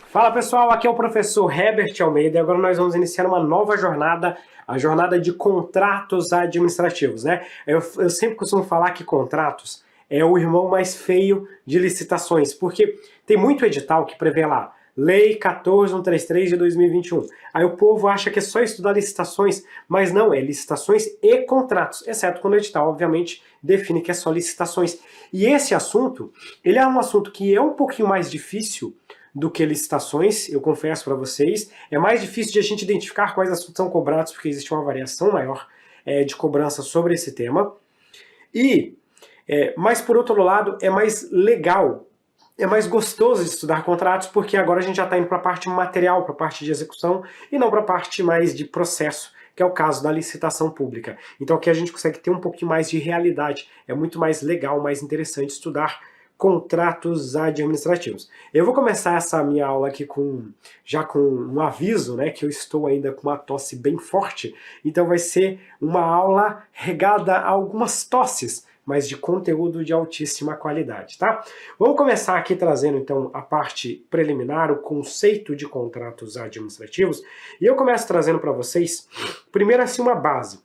Fala pessoal, aqui é o professor Herbert Almeida e agora nós vamos iniciar uma nova jornada, a jornada de contratos administrativos, né? Eu sempre costumo falar que contratos é o irmão mais feio de licitações, porque tem muito edital que prevê lá, Lei 14133 de 2021. Aí o povo acha que é só estudar licitações, mas não, é licitações e contratos, exceto quando o edital, obviamente, define que é só licitações. E esse assunto, ele é um assunto que é um pouquinho mais difícil do que licitações, eu confesso para vocês. É mais difícil de a gente identificar quais assuntos são cobrados, porque existe uma variação maior de cobrança sobre esse tema. Mas por outro lado, é mais legal, é mais gostoso de estudar contratos, porque agora a gente já está indo para a parte material, para a parte de execução, e não para a parte mais de processo, que é o caso da licitação pública. Então aqui a gente consegue ter um pouquinho mais de realidade, é muito mais legal, mais interessante estudar contratos administrativos. Eu vou começar essa minha aula aqui já com um aviso, né, que eu estou ainda com uma tosse bem forte, então vai ser uma aula regada a algumas tosses, mas de conteúdo de altíssima qualidade, tá? Vamos começar aqui trazendo então a parte preliminar, o conceito de contratos administrativos, e eu começo trazendo para vocês, primeiro assim, uma base.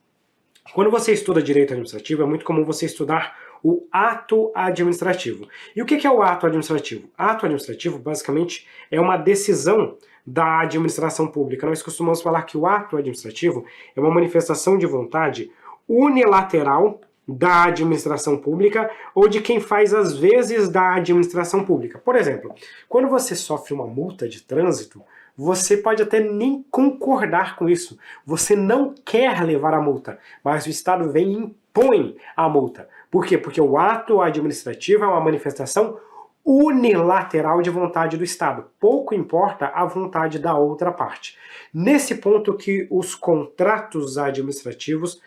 Quando você estuda direito administrativo, é muito comum você estudar o ato administrativo. E o que é o ato administrativo? Ato administrativo, basicamente, é uma decisão da administração pública. Nós costumamos falar que o ato administrativo é uma manifestação de vontade unilateral da administração pública ou de quem faz as vezes da administração pública. Por exemplo, quando você sofre uma multa de trânsito, você pode até nem concordar com isso. Você não quer levar a multa, mas o Estado vem e impõe a multa. Por quê? Porque o ato administrativo é uma manifestação unilateral de vontade do Estado. Pouco importa a vontade da outra parte. Nesse ponto que os contratos administrativos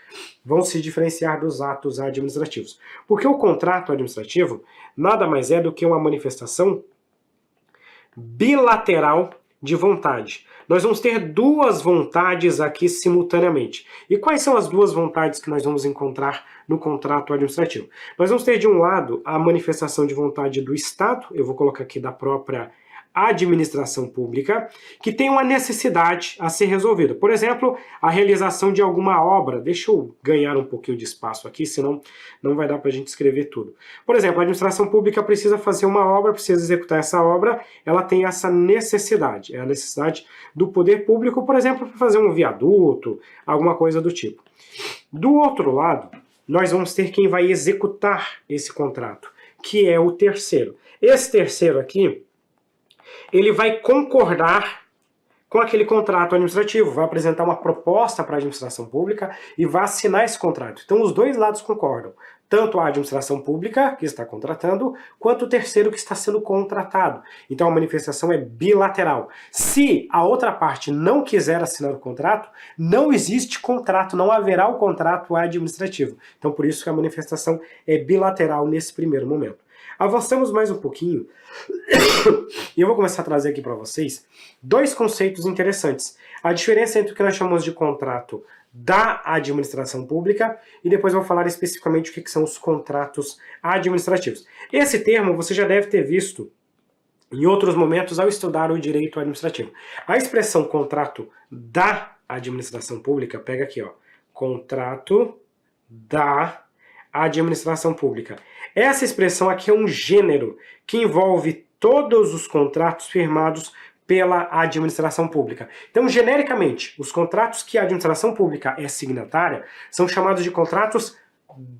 vão se diferenciar dos atos administrativos. Porque o contrato administrativo nada mais é do que uma manifestação bilateral de vontade. Nós vamos ter duas vontades aqui simultaneamente. E quais são as duas vontades que nós vamos encontrar no contrato administrativo? Nós vamos ter, de um lado, a manifestação de vontade do Estado, eu vou colocar aqui da própria administração pública, que tem uma necessidade a ser resolvida. Por exemplo, a realização de alguma obra. Deixa eu ganhar um pouquinho de espaço aqui, senão não vai dar para a gente escrever tudo. Por exemplo, a administração pública precisa fazer uma obra, precisa executar essa obra, ela tem essa necessidade. É a necessidade do poder público, por exemplo, para fazer um viaduto, alguma coisa do tipo. Do outro lado, nós vamos ter quem vai executar esse contrato, que é o terceiro. Esse terceiro aqui, ele vai concordar com aquele contrato administrativo, vai apresentar uma proposta para a administração pública e vai assinar esse contrato. Então os dois lados concordam, tanto a administração pública, que está contratando, quanto o terceiro que está sendo contratado. Então a manifestação é bilateral. Se a outra parte não quiser assinar o contrato, não existe contrato, não haverá o contrato administrativo. Então por isso que a manifestação é bilateral nesse primeiro momento. Avançamos mais um pouquinho e eu vou começar a trazer aqui para vocês dois conceitos interessantes. A diferença entre o que nós chamamos de contrato da administração pública e depois eu vou falar especificamente o que são os contratos administrativos. Esse termo você já deve ter visto em outros momentos ao estudar o direito administrativo. A expressão contrato da administração pública, pega aqui, ó, contrato da administração pública. Essa expressão aqui é um gênero que envolve todos os contratos firmados pela administração pública. Então, genericamente, os contratos que a administração pública é signatária são chamados de contratos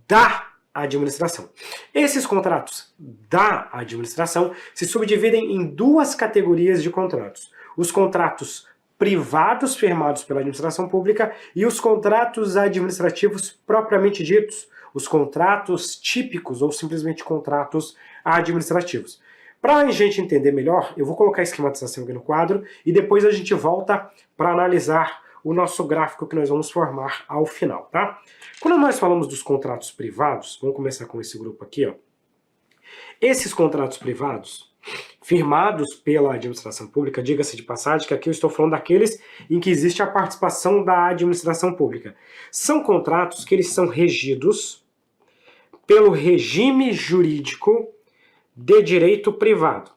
da administração. Esses contratos da administração se subdividem em duas categorias de contratos. Os contratos privados firmados pela administração pública e os contratos administrativos propriamente ditos, os contratos típicos ou simplesmente contratos administrativos. Para a gente entender melhor, eu vou colocar a esquematização aqui no quadro e depois a gente volta para analisar o nosso gráfico que nós vamos formar ao final, tá? Quando nós falamos dos contratos privados, vamos começar com esse grupo aqui, ó. Esses contratos privados, firmados pela administração pública, diga-se de passagem que aqui eu estou falando daqueles em que existe a participação da administração pública. São contratos que eles são regidos pelo regime jurídico de direito privado.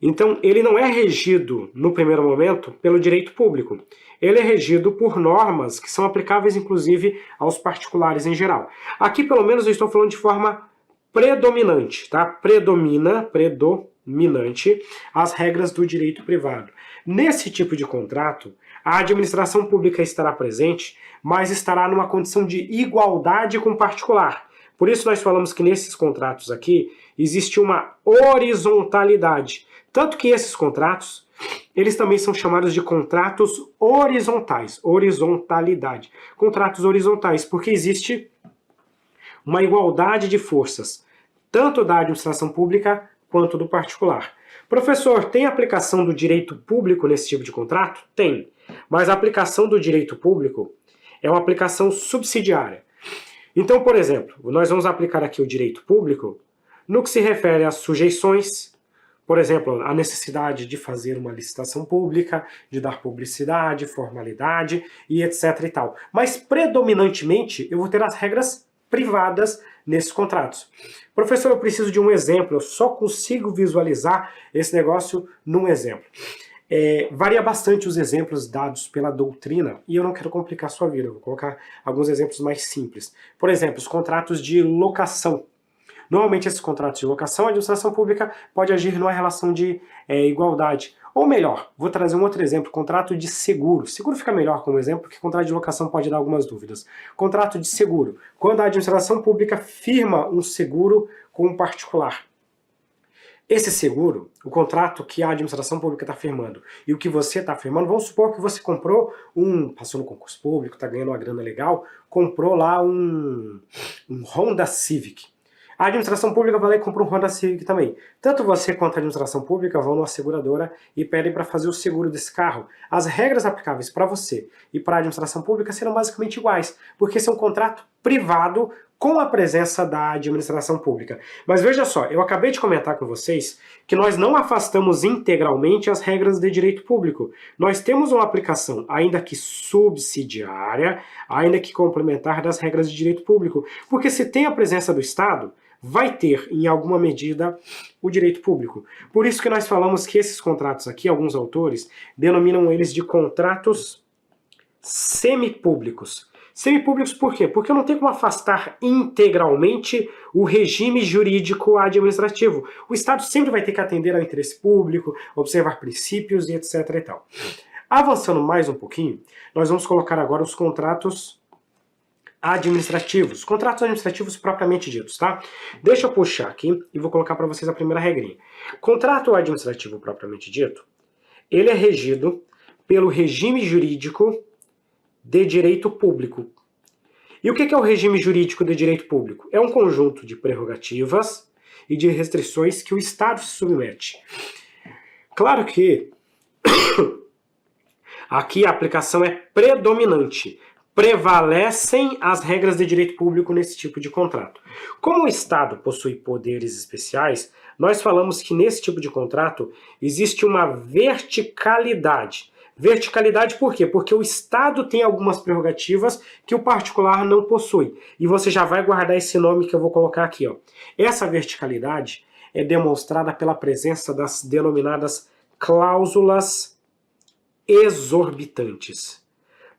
Então, ele não é regido, no primeiro momento, pelo direito público. Ele é regido por normas que são aplicáveis, inclusive, aos particulares em geral. Aqui, pelo menos, eu estou falando de forma predominante, tá? Predominante as regras do direito privado. Nesse tipo de contrato, a administração pública estará presente, mas estará numa condição de igualdade com o particular. Por isso nós falamos que nesses contratos aqui existe uma horizontalidade. Tanto que esses contratos, eles também são chamados de contratos horizontais. Horizontalidade. Contratos horizontais, porque existe uma igualdade de forças, tanto da administração pública quanto do particular. Professor, tem aplicação do direito público nesse tipo de contrato? Tem. Mas a aplicação do direito público é uma aplicação subsidiária. Então, por exemplo, nós vamos aplicar aqui o direito público no que se refere às sujeições, por exemplo, a necessidade de fazer uma licitação pública, de dar publicidade, formalidade e etc e tal. Mas, predominantemente, eu vou ter as regras privadas nesses contratos. Professor, eu preciso de um exemplo, eu só consigo visualizar esse negócio num exemplo. Varia bastante os exemplos dados pela doutrina e eu não quero complicar a sua vida, eu vou colocar alguns exemplos mais simples. Por exemplo, os contratos de locação. Normalmente esses contratos de locação, a administração pública pode agir numa relação de igualdade. Ou melhor, vou trazer um outro exemplo, contrato de seguro. Seguro fica melhor como exemplo, porque contrato de locação pode dar algumas dúvidas. Contrato de seguro. Quando a administração pública firma um seguro com um particular. Esse seguro, o contrato que a administração pública está firmando e o que você está firmando, vamos supor que você comprou passou no concurso público, está ganhando uma grana legal, comprou lá um Honda Civic. A administração pública vai lá e compra um Honda Civic também. Tanto você quanto a administração pública vão numa seguradora e pedem para fazer o seguro desse carro. As regras aplicáveis para você e para a administração pública serão basicamente iguais, porque esse é um contrato privado com a presença da administração pública. Mas veja só, eu acabei de comentar com vocês que nós não afastamos integralmente as regras de direito público. Nós temos uma aplicação, ainda que subsidiária, ainda que complementar das regras de direito público. Porque se tem a presença do Estado, vai ter, em alguma medida, o direito público. Por isso que nós falamos que esses contratos aqui, alguns autores, denominam eles de contratos semipúblicos. Semipúblicos por quê? Porque eu não tenho como afastar integralmente o regime jurídico administrativo. O Estado sempre vai ter que atender ao interesse público, observar princípios e etc. e tal. Avançando mais um pouquinho, nós vamos colocar agora os contratos administrativos. Contratos administrativos propriamente ditos, tá? Deixa eu puxar aqui e vou colocar para vocês a primeira regrinha. Contrato administrativo propriamente dito, ele é regido pelo regime jurídico de direito público. E o que é o regime jurídico de direito público? É um conjunto de prerrogativas e de restrições que o Estado se submete. Claro que aqui a aplicação é predominante. Prevalecem as regras de direito público nesse tipo de contrato. Como o Estado possui poderes especiais, nós falamos que nesse tipo de contrato existe uma verticalidade. Verticalidade por quê? Porque o Estado tem algumas prerrogativas que o particular não possui. E você já vai guardar esse nome que eu vou colocar aqui, ó. Essa verticalidade é demonstrada pela presença das denominadas cláusulas exorbitantes.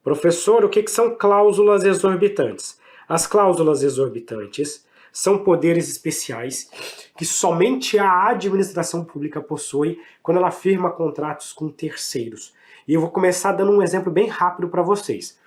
Professor, o que são cláusulas exorbitantes? As cláusulas exorbitantes são poderes especiais que somente a administração pública possui quando ela firma contratos com terceiros. E eu vou começar dando um exemplo bem rápido para vocês.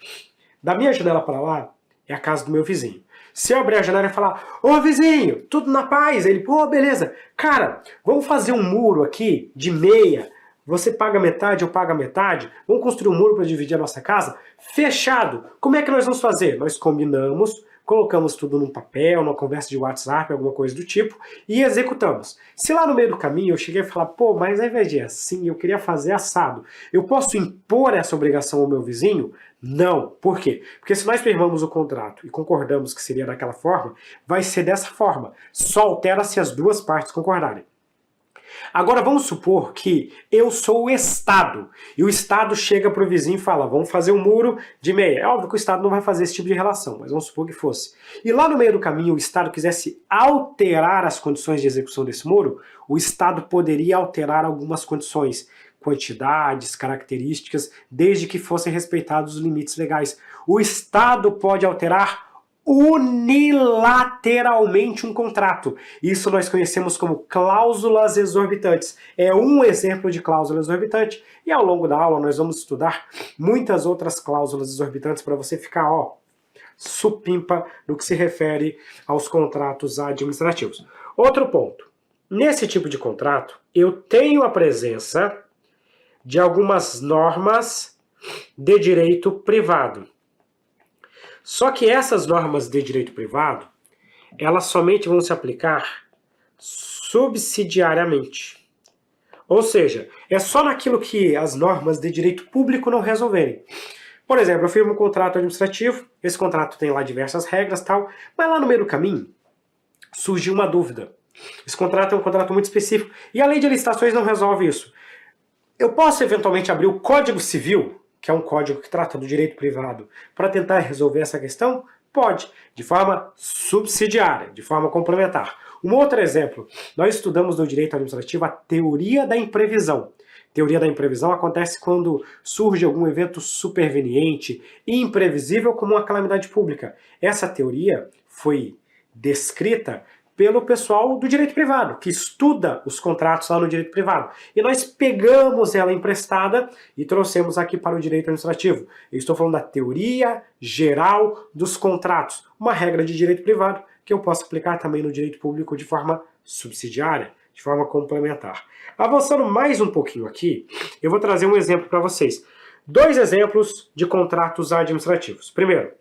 Da minha janela para lá é a casa do meu vizinho. Se eu abrir a janela e falar, ô vizinho, tudo na paz? Ele, pô, beleza. Cara, vamos fazer um muro aqui de meia. Você paga metade, eu pago a metade. Vamos construir um muro para dividir a nossa casa? Fechado. Como é que nós vamos fazer? Nós combinamos, colocamos tudo num papel, numa conversa de WhatsApp, alguma coisa do tipo, e executamos. Se lá no meio do caminho eu cheguei a falar, pô, mas ao invés de assim, eu queria fazer assado, eu posso impor essa obrigação ao meu vizinho? Não. Por quê? Porque se nós firmamos o contrato e concordamos que seria daquela forma, vai ser dessa forma. Só altera se as duas partes concordarem. Agora vamos supor que eu sou o Estado, e o Estado chega para o vizinho e fala, vamos fazer um muro de meia. É óbvio que o Estado não vai fazer esse tipo de relação, mas vamos supor que fosse. E lá no meio do caminho o Estado quisesse alterar as condições de execução desse muro, o Estado poderia alterar algumas condições, quantidades, características, desde que fossem respeitados os limites legais. O Estado pode alterar unilateralmente um contrato. Isso nós conhecemos como cláusulas exorbitantes. É um exemplo de cláusula exorbitante e ao longo da aula nós vamos estudar muitas outras cláusulas exorbitantes para você ficar, supimpa no que se refere aos contratos administrativos. Outro ponto. Nesse tipo de contrato, eu tenho a presença de algumas normas de direito privado. Só que essas normas de direito privado, elas somente vão se aplicar subsidiariamente. Ou seja, é só naquilo que as normas de direito público não resolverem. Por exemplo, eu firmo um contrato administrativo, esse contrato tem lá diversas regras, tal, mas lá no meio do caminho surgiu uma dúvida. Esse contrato é um contrato muito específico e a lei de licitações não resolve isso. Eu posso eventualmente abrir o Código Civil, que é um código que trata do direito privado, para tentar resolver essa questão? Pode, de forma subsidiária, de forma complementar. Um outro exemplo, nós estudamos no direito administrativo a teoria da imprevisão. Teoria da imprevisão acontece quando surge algum evento superveniente e imprevisível como uma calamidade pública. Essa teoria foi descrita pelo pessoal do direito privado, que estuda os contratos lá no direito privado. E nós pegamos ela emprestada e trouxemos aqui para o direito administrativo. Eu estou falando da teoria geral dos contratos, uma regra de direito privado que eu posso aplicar também no direito público de forma subsidiária, de forma complementar. Avançando mais um pouquinho aqui, eu vou trazer um exemplo para vocês. 2 exemplos de contratos administrativos. Primeiro,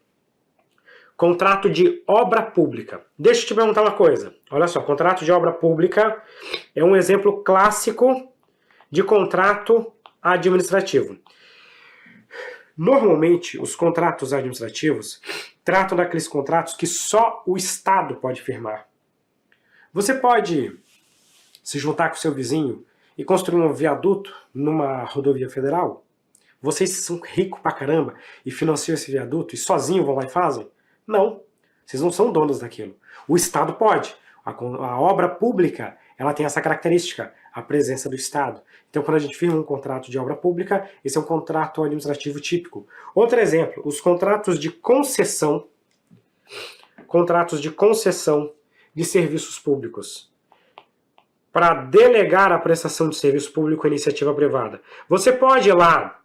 contrato de obra pública. Deixa eu te perguntar uma coisa. Olha só, contrato de obra pública é um exemplo clássico de contrato administrativo. Normalmente, os contratos administrativos tratam daqueles contratos que só o Estado pode firmar. Você pode se juntar com seu vizinho e construir um viaduto numa rodovia federal? Vocês são ricos pra caramba e financiam esse viaduto e sozinho vão lá e fazem? Não, vocês não são donos daquilo. O Estado pode. A obra pública, ela tem essa característica, a presença do Estado. Então, quando a gente firma um contrato de obra pública, esse é um contrato administrativo típico. Outro exemplo, os contratos de concessão de serviços públicos. Para delegar a prestação de serviço público à iniciativa privada. Você pode ir lá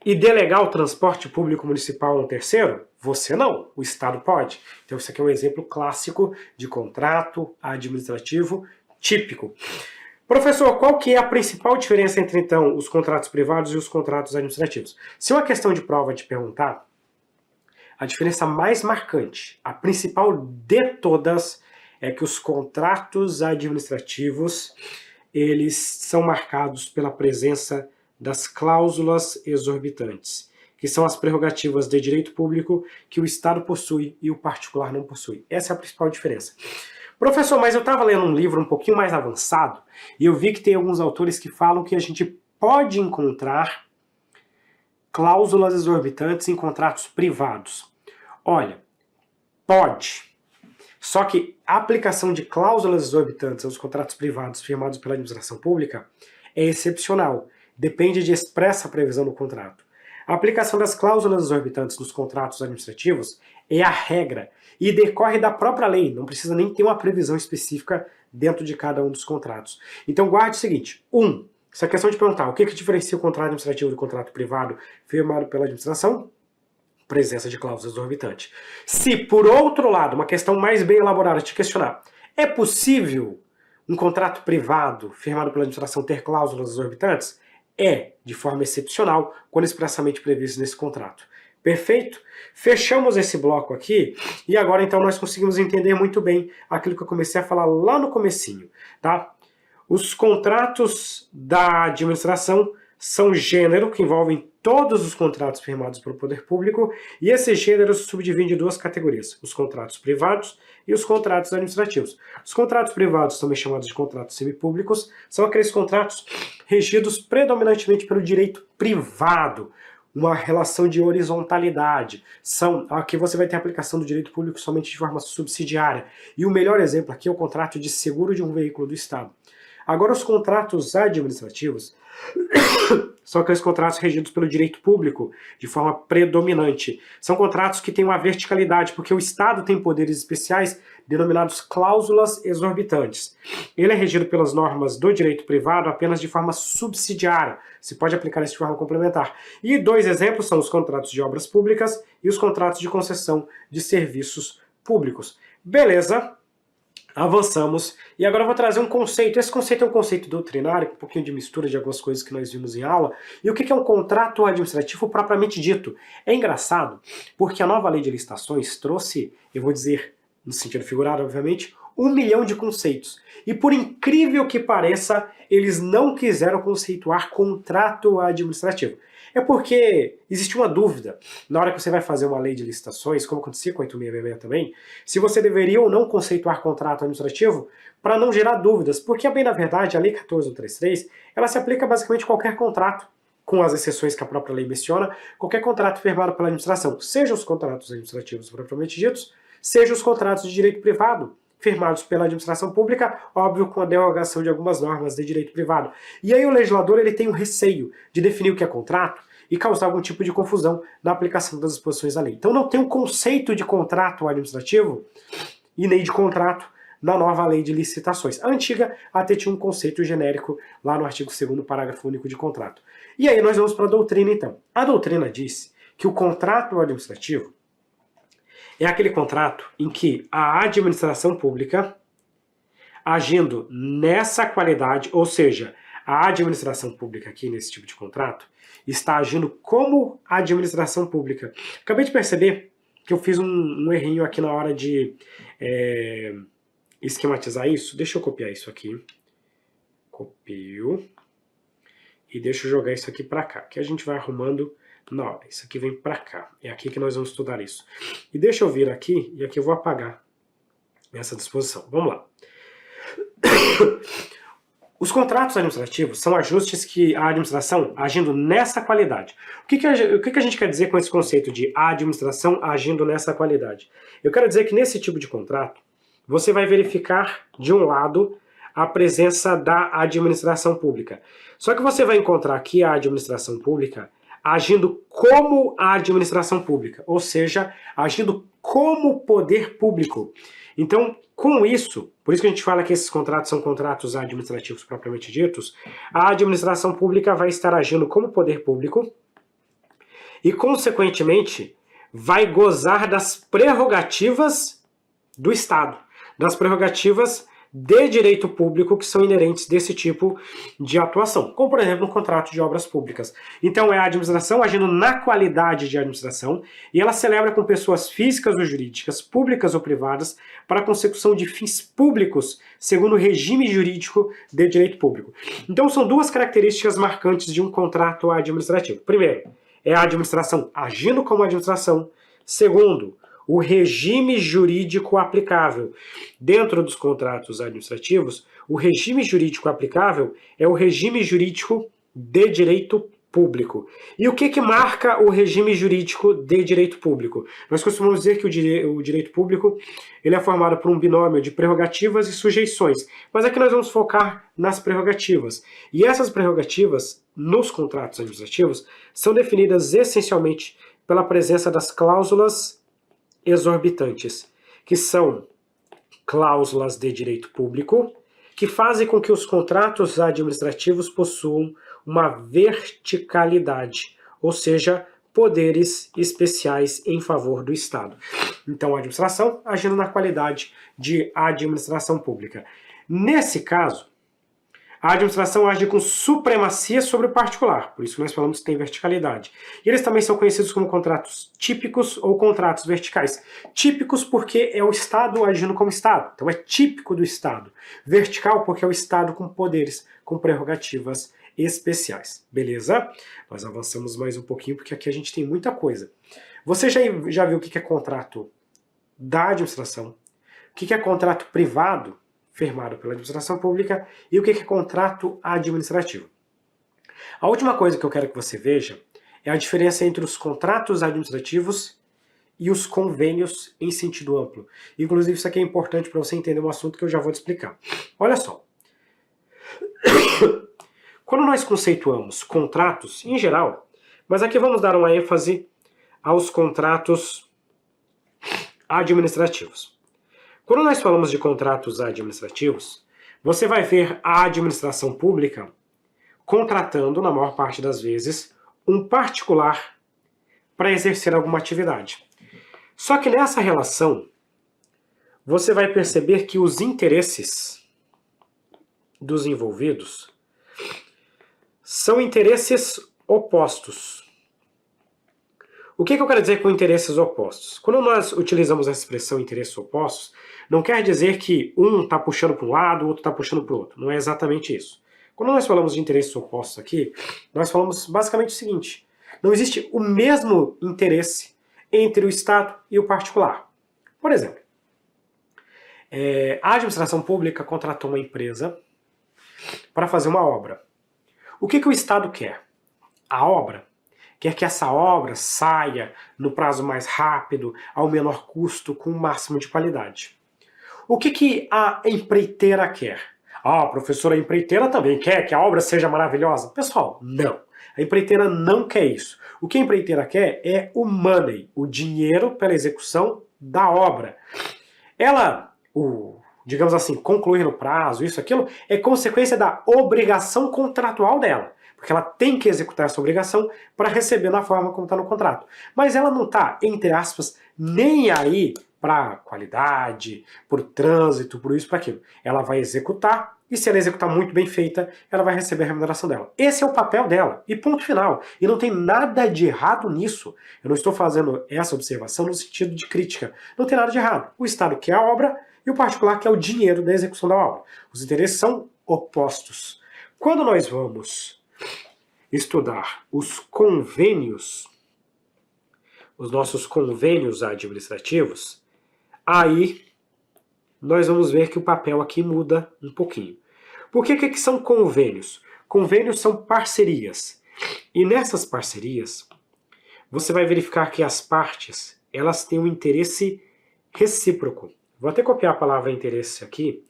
e delegar o transporte público municipal a um terceiro? Você não, o Estado pode. Então isso aqui é um exemplo clássico de contrato administrativo típico. Professor, qual que é a principal diferença entre, então, os contratos privados e os contratos administrativos? Se uma questão de prova te perguntar, a diferença mais marcante, a principal de todas, é que os contratos administrativos, eles são marcados pela presença das cláusulas exorbitantes, que são as prerrogativas de direito público que o Estado possui e o particular não possui. Essa é a principal diferença. Professor, mas eu estava lendo um livro um pouquinho mais avançado e eu vi que tem alguns autores que falam que a gente pode encontrar cláusulas exorbitantes em contratos privados. Olha, pode. Só que a aplicação de cláusulas exorbitantes aos contratos privados firmados pela administração pública é excepcional. Depende de expressa previsão no contrato. A aplicação das cláusulas exorbitantes nos contratos administrativos é a regra e decorre da própria lei, não precisa nem ter uma previsão específica dentro de cada um dos contratos. Então guarde o seguinte, essa questão de perguntar o que diferencia o contrato administrativo do contrato privado firmado pela administração? Presença de cláusulas exorbitantes. Se, por outro lado, uma questão mais bem elaborada te questionar, é possível um contrato privado firmado pela administração ter cláusulas exorbitantes? É, de forma excepcional, quando expressamente previsto nesse contrato. Perfeito? Fechamos esse bloco aqui e agora então nós conseguimos entender muito bem aquilo que eu comecei a falar lá no comecinho, tá? Os contratos da administração são gênero, que envolvem todos os contratos firmados pelo poder público, e esse gênero se subdivide em duas categorias, os contratos privados e os contratos administrativos. Os contratos privados, também chamados de contratos semipúblicos, são aqueles contratos regidos predominantemente pelo direito privado, uma relação de horizontalidade. Aqui você vai ter a aplicação do direito público somente de forma subsidiária. E o melhor exemplo aqui é o contrato de seguro de um veículo do Estado. Agora, os contratos administrativos são aqueles contratos regidos pelo direito público de forma predominante. São contratos que têm uma verticalidade, porque o Estado tem poderes especiais denominados cláusulas exorbitantes. Ele é regido pelas normas do direito privado apenas de forma subsidiária. Se pode aplicar isso de forma complementar. E dois exemplos são os contratos de obras públicas e os contratos de concessão de serviços públicos. Beleza? Avançamos, e agora eu vou trazer um conceito. Esse conceito é um conceito doutrinário, com um pouquinho de mistura de algumas coisas que nós vimos em aula. E o que é um contrato administrativo propriamente dito? É engraçado, porque a nova lei de licitações trouxe, eu vou dizer no sentido figurado, obviamente, 1 milhão de conceitos. E por incrível que pareça, eles não quiseram conceituar contrato administrativo. É porque existe uma dúvida, na hora que você vai fazer uma lei de licitações, como acontecia com a 8666 também, se você deveria ou não conceituar contrato administrativo para não gerar dúvidas, porque, bem na verdade, a Lei 14.133, ela se aplica basicamente a qualquer contrato, com as exceções que a própria lei menciona, qualquer contrato firmado pela administração, seja os contratos administrativos propriamente ditos, seja os contratos de direito privado, firmados pela administração pública, óbvio, com a derogação de algumas normas de direito privado. E aí o legislador ele tem o receio de definir o que é contrato e causar algum tipo de confusão na aplicação das disposições da lei. Então não tem um conceito de contrato administrativo e nem de contrato na nova lei de licitações. A antiga até tinha um conceito genérico lá no artigo 2º, parágrafo único de contrato. E aí nós vamos para a doutrina então. A doutrina diz que o contrato administrativo é aquele contrato em que a administração pública, agindo nessa qualidade, ou seja, a administração pública aqui nesse tipo de contrato, está agindo como administração pública. Acabei de perceber que eu fiz um errinho aqui na hora de esquematizar isso. Deixa eu copiar isso aqui. Copio. E deixa eu jogar isso aqui para cá, que a gente vai arrumando. Não, isso aqui vem para cá. É aqui que nós vamos estudar isso. E deixa eu vir aqui, e aqui eu vou apagar essa disposição. Vamos lá. Os contratos administrativos são ajustes que a administração agindo nessa qualidade. O que a gente quer dizer com esse conceito de administração agindo nessa qualidade? Eu quero dizer que nesse tipo de contrato, você vai verificar, de um lado, a presença da administração pública. Só que você vai encontrar aqui a administração pública agindo como a administração pública, ou seja, agindo como poder público. Então, com isso, por isso que a gente fala que esses contratos são contratos administrativos propriamente ditos, a administração pública vai estar agindo como poder público e, consequentemente, vai gozar das prerrogativas do Estado, das prerrogativas de direito público que são inerentes desse tipo de atuação, como, por exemplo, no contrato de obras públicas. Então, é a administração agindo na qualidade de administração e ela celebra com pessoas físicas ou jurídicas, públicas ou privadas, para a consecução de fins públicos, segundo o regime jurídico de direito público. Então, são duas características marcantes de um contrato administrativo. Primeiro, é a administração agindo como administração. Segundo, o regime jurídico aplicável. Dentro dos contratos administrativos, o regime jurídico aplicável é o regime jurídico de direito público. E o que marca o regime jurídico de direito público? Nós costumamos dizer que o direito público ele é formado por um binômio de prerrogativas e sujeições, mas aqui nós vamos focar nas prerrogativas. E essas prerrogativas, nos contratos administrativos, são definidas essencialmente pela presença das cláusulas exorbitantes, que são cláusulas de direito público, que fazem com que os contratos administrativos possuam uma verticalidade, ou seja, poderes especiais em favor do Estado. Então, a administração agindo na qualidade de administração pública. Nesse caso, a administração age com supremacia sobre o particular, por isso nós falamos que tem verticalidade. E eles também são conhecidos como contratos típicos ou contratos verticais. Típicos porque é o Estado agindo como Estado, então é típico do Estado. Vertical porque é o Estado com poderes, com prerrogativas especiais. Beleza? Nós avançamos mais um pouquinho, porque aqui a gente tem muita coisa. Você já viu o que é contrato da administração, o que é contrato privado, firmado pela administração pública, e o que é contrato administrativo. A última coisa que eu quero que você veja é a diferença entre os contratos administrativos e os convênios em sentido amplo. Inclusive, isso aqui é importante para você entender um assunto que eu já vou te explicar. Olha só. Quando nós conceituamos contratos, em geral, mas aqui vamos dar uma ênfase aos contratos administrativos. Quando nós falamos de contratos administrativos, você vai ver a administração pública contratando, na maior parte das vezes, um particular para exercer alguma atividade. Só que nessa relação, você vai perceber que os interesses dos envolvidos são interesses opostos. O que eu quero dizer com interesses opostos? Quando nós utilizamos essa expressão interesses opostos, não quer dizer que um está puxando para um lado, o outro está puxando para o outro. Não é exatamente isso. Quando nós falamos de interesses opostos aqui, nós falamos basicamente o seguinte: não existe o mesmo interesse entre o Estado e o particular. Por exemplo, a administração pública contratou uma empresa para fazer uma obra. O que o Estado quer? A obra quer que essa obra saia no prazo mais rápido, ao menor custo, com o máximo de qualidade. O que a empreiteira quer? A professora empreiteira também quer que a obra seja maravilhosa. Pessoal, não. A empreiteira não quer isso. O que a empreiteira quer é o money, o dinheiro pela execução da obra. Ela, digamos assim, concluir no prazo, isso, aquilo, é consequência da obrigação contratual dela. Porque ela tem que executar essa obrigação para receber na forma como está no contrato. Mas ela não está, entre aspas, nem aí para qualidade, por trânsito, por isso, por aquilo. Ela vai executar, e se ela executar muito bem feita, ela vai receber a remuneração dela. Esse é o papel dela, e ponto final. E não tem nada de errado nisso. Eu não estou fazendo essa observação no sentido de crítica. Não tem nada de errado. O Estado quer a obra e o particular quer o dinheiro da execução da obra. Os interesses são opostos. Quando nós vamos estudar os convênios, os nossos convênios administrativos, aí nós vamos ver que o papel aqui muda um pouquinho. Por que são convênios? Convênios são parcerias. E nessas parcerias, você vai verificar que as partes, elas têm um interesse recíproco. Vou até copiar a palavra interesse aqui,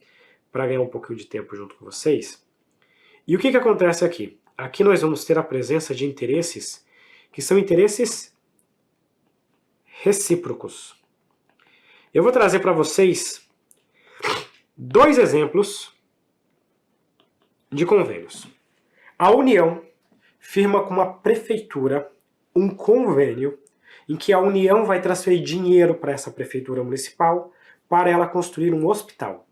para ganhar um pouquinho de tempo junto com vocês. E o que acontece aqui? Aqui nós vamos ter a presença de interesses que são interesses recíprocos. Eu vou trazer para vocês 2 exemplos de convênios. A União firma com uma prefeitura um convênio em que a União vai transferir dinheiro para essa prefeitura municipal para ela construir um hospital.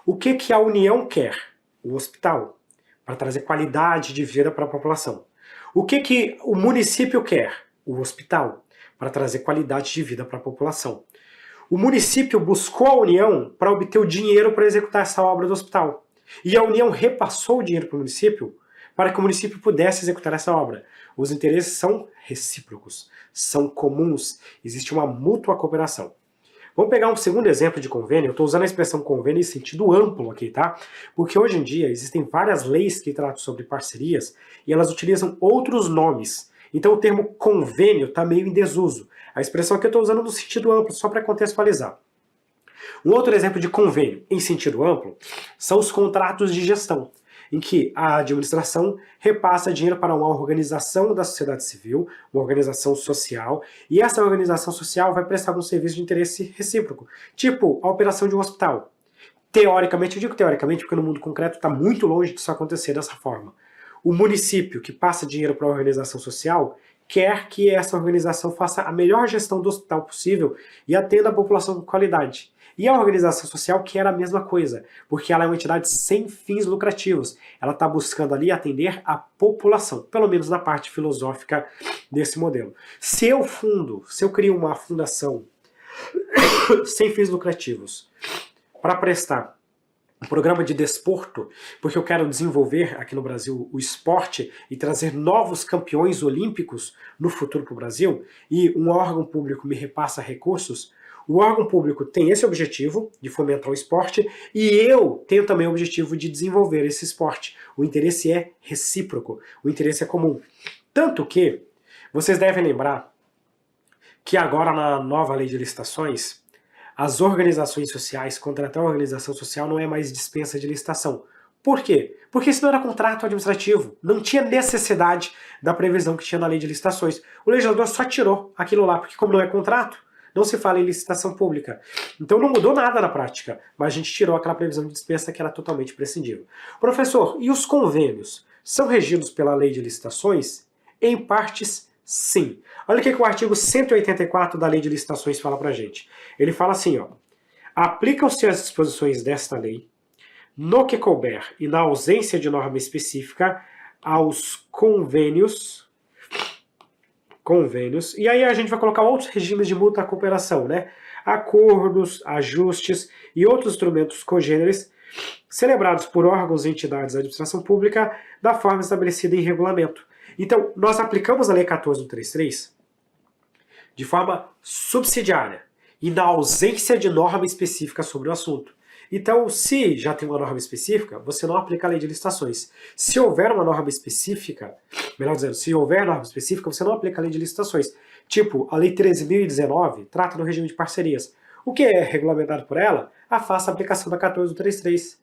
O que a União quer? O hospital, para trazer qualidade de vida para a população. O que o município quer? O hospital, para trazer qualidade de vida para a população. O município buscou a União para obter o dinheiro para executar essa obra do hospital. E a União repassou o dinheiro para o município para que o município pudesse executar essa obra. Os interesses são recíprocos, são comuns, existe uma mútua cooperação. Vamos pegar um segundo exemplo de convênio. Eu estou usando a expressão convênio em sentido amplo aqui, tá? Porque hoje em dia existem várias leis que tratam sobre parcerias e elas utilizam outros nomes. Então o termo convênio está meio em desuso. A expressão aqui eu estou usando no sentido amplo, só para contextualizar. Um outro exemplo de convênio em sentido amplo são os contratos de gestão, em que a administração repassa dinheiro para uma organização da sociedade civil, uma organização social, e essa organização social vai prestar um serviço de interesse recíproco, tipo a operação de um hospital. Teoricamente, eu digo teoricamente porque no mundo concreto está muito longe disso acontecer dessa forma. O município que passa dinheiro para a organização social quer que essa organização faça a melhor gestão do hospital possível e atenda a população com qualidade. E a organização social quer a mesma coisa, porque ela é uma entidade sem fins lucrativos. Ela está buscando ali atender a população, pelo menos na parte filosófica desse modelo. Se eu crio uma fundação sem fins lucrativos para prestar um programa de desporto, porque eu quero desenvolver aqui no Brasil o esporte e trazer novos campeões olímpicos no futuro para o Brasil, e um órgão público me repassa recursos, o órgão público tem esse objetivo de fomentar o esporte e eu tenho também o objetivo de desenvolver esse esporte. O interesse é recíproco, o interesse é comum. Tanto que vocês devem lembrar que agora na nova lei de licitações, as organizações sociais, contratar uma organização social não é mais dispensa de licitação. Por quê? Porque isso não era contrato administrativo, não tinha necessidade da previsão que tinha na lei de licitações. O legislador só tirou aquilo lá, porque como não é contrato, não se fala em licitação pública. Então não mudou nada na prática, mas a gente tirou aquela previsão de dispensa que era totalmente prescindível. Professor, e os convênios são regidos pela lei de licitações? Em partes, sim. Olha o que o artigo 184 da lei de licitações fala pra gente. Ele fala assim, ó: aplicam-se as disposições desta lei, no que couber e na ausência de norma específica, aos convênios, e aí a gente vai colocar outros regimes de mútua cooperação, né? Acordos, ajustes e outros instrumentos congêneres celebrados por órgãos e entidades da administração pública da forma estabelecida em regulamento. Então, nós aplicamos a Lei 14.133 de forma subsidiária e na ausência de norma específica sobre o assunto. Então, se já tem uma norma específica, você não aplica a lei de licitações. Se houver uma norma específica, melhor dizendo, se houver norma específica, você não aplica a lei de licitações. Tipo, a lei 13.019 trata do regime de parcerias. O que é regulamentado por ela, afasta a aplicação da 14.133.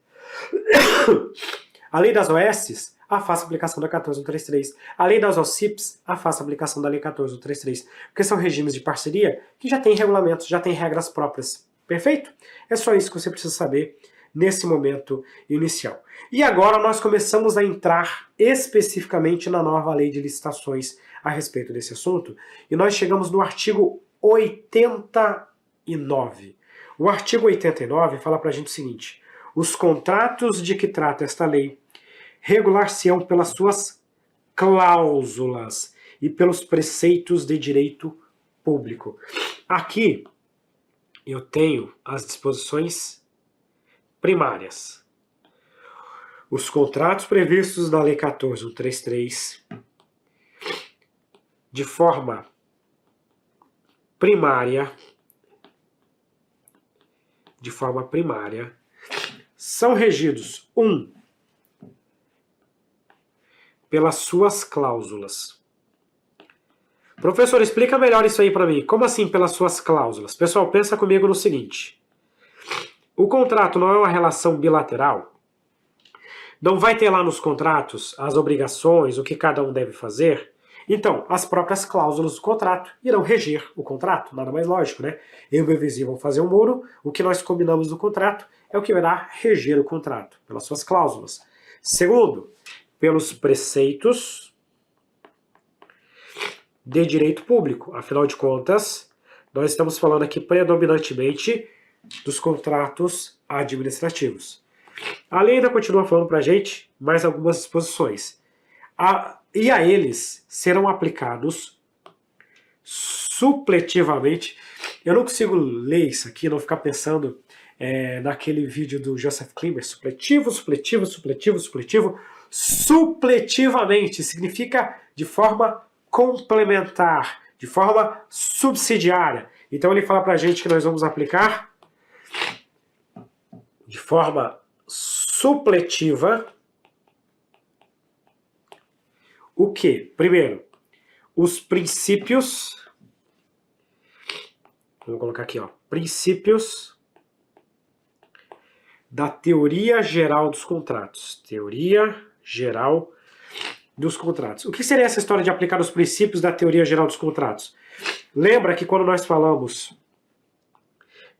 A lei das OS afasta a aplicação da 14.133. A lei das OCIPs afasta a aplicação da lei 14.133. Porque são regimes de parceria que já têm regulamentos, já têm regras próprias. Perfeito? É só isso que você precisa saber nesse momento inicial. E agora nós começamos a entrar especificamente na nova lei de licitações a respeito desse assunto, e nós chegamos no artigo 89. O artigo 89 fala pra gente o seguinte: os contratos de que trata esta lei regular-se-ão pelas suas cláusulas e pelos preceitos de direito público. Aqui eu tenho as disposições primárias. Os contratos previstos na Lei 14.133, de forma primária, são regidos, 1, pelas suas cláusulas. Professor, explica melhor isso aí para mim. Como assim pelas suas cláusulas? Pessoal, pensa comigo no seguinte. O contrato não é uma relação bilateral? Não vai ter lá nos contratos as obrigações, o que cada um deve fazer? Então, as próprias cláusulas do contrato irão reger o contrato. Nada mais lógico, né? Eu e meu vizinho vão fazer um muro, o que nós combinamos no contrato é o que irá reger o contrato, pelas suas cláusulas. Segundo, pelos preceitos de direito público. Afinal de contas, nós estamos falando aqui predominantemente dos contratos administrativos. A lei ainda continua falando para a gente mais algumas disposições. E a eles serão aplicados supletivamente. Eu não consigo ler isso aqui, não ficar pensando naquele vídeo do Joseph Klimber, supletivamente significa de forma complementar, de forma subsidiária. Então ele fala para a gente que nós vamos aplicar de forma supletiva o quê? Primeiro, os princípios, vou colocar aqui, ó, princípios da teoria geral dos contratos. Teoria geral dos contratos. O que seria essa história de aplicar os princípios da teoria geral dos contratos? Lembra que quando nós falamos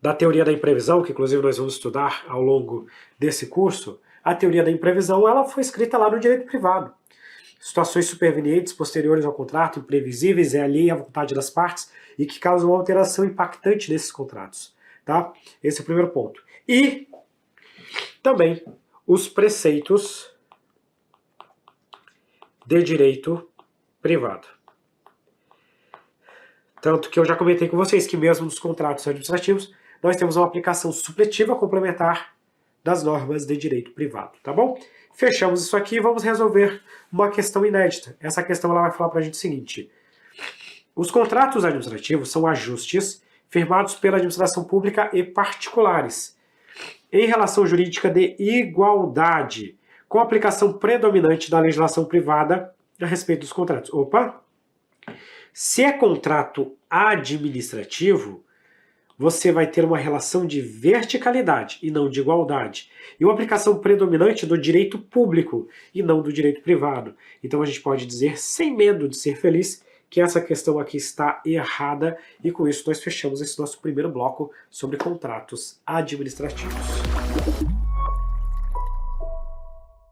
da teoria da imprevisão, que inclusive nós vamos estudar ao longo desse curso, a teoria da imprevisão ela foi escrita lá no direito privado. Situações supervenientes posteriores ao contrato, imprevisíveis, alheia à vontade das partes e que causam uma alteração impactante desses contratos. Tá? Esse é o primeiro ponto. E também os preceitos de direito privado. Tanto que eu já comentei com vocês que mesmo nos contratos administrativos nós temos uma aplicação supletiva complementar das normas de direito privado, tá bom? Fechamos isso aqui e vamos resolver uma questão inédita. Essa questão ela vai falar para a gente o seguinte: os contratos administrativos são ajustes firmados pela administração pública e particulares em relação jurídica de igualdade, com aplicação predominante da legislação privada a respeito dos contratos. Opa! Se é contrato administrativo, você vai ter uma relação de verticalidade e não de igualdade, e uma aplicação predominante do direito público e não do direito privado. Então a gente pode dizer, sem medo de ser feliz, que essa questão aqui está errada, e com isso nós fechamos esse nosso primeiro bloco sobre contratos administrativos.